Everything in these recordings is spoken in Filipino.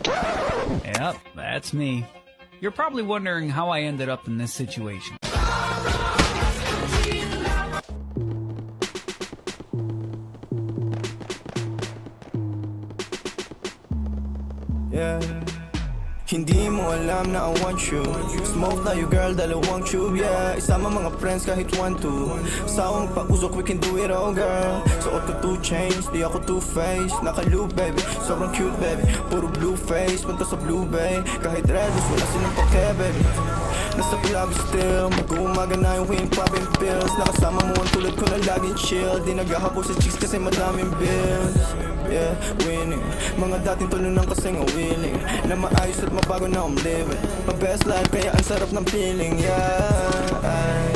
Yep, that's me. You're probably wondering how I ended up in this situation. Yeah. Hindi mo alam na I want you. Smoke tayo girl, dalawang tube, yeah. Isama mga friends kahit 1-2. Sawang pag-usok, we can do it all, girl. Suot ko 2 chains, di ako 2-faced. Naka-loop, baby, sobrang cute, baby. Puro blue face, punta sa blue bay. Kahit redness, wala silang pake, baby. Nasa club still, mag-uumaga na yung weed, popping pills. Nakasama mo ang tulad ko na laging chill. Di naghahabol sa chicks kasi madaming bills. Yeah, winning. Mga dating tulunang kasing willing na maayos at mabago na I'm living my best life, kaya ang sarap ng feeling, yeah. Ay,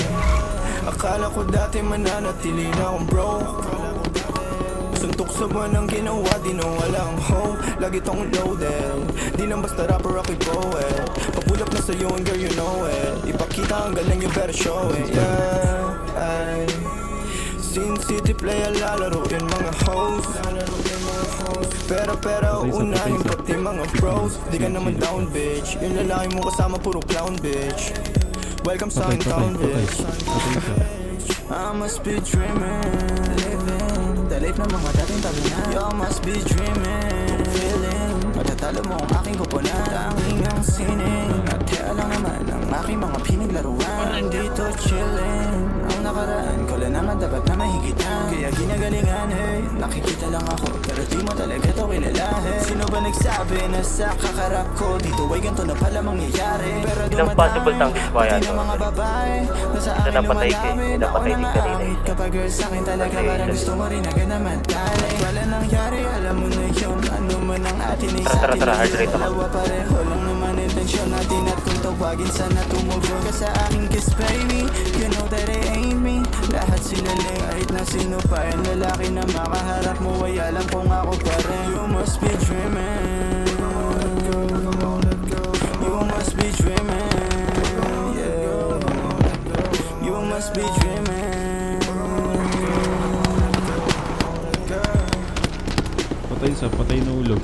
akala ko dati mananatili na akong broke. Suntok sa buwan ang ginawa, di na walang hope. Lagi tong loaded, di lang basta rapper ako'y poet. Papulap na sa'yo and girl you know it. Ipakita ang galing, you better show it, yeah. Ay, Sin City play, lalaro yun mga hoes. Pero unahin pati mga bros. Di ka naman down bitch. Yung lalaki mo kasama puro clown bitch. Welcome sa aking town bitch. I must be dreaming, living the life ng mga dating tabi na. You must be dreaming, feeling matatalo mo ang aking kupunan. Tanging ang sining at kaya lang naman ang aking mga pinaglaruan. Nandito chilling, ang nakaraan ko lang naman dapat na mahigitan. Kaya ginagalingan, hey, nakikita lang ako pero di mo talaga to kilalahin. Sino ba nagsabi na sa kakarap ko dito ay ganito na pala mangyayari? Pero dumadaan pati ng mga babae na sa akin lumalapit. Ako na maawit kapag girl sa'kin talaga parang gusto mo rin agad na madali. Wala nangyari, alam mo na yun. Ano man ang atin ay sa atin ay dalawa pareho lang naman intensyon natin. At kung tawagin sana tumugon ka sa aking kiss baby, you know that it ain't me. Lahat sila lang kahit na sino pa yung lalaki na makaharap mo ay alam kung ako pa rin. You must be dreaming, you must be dreaming, yeah. You must be dreaming. Patay na ulog.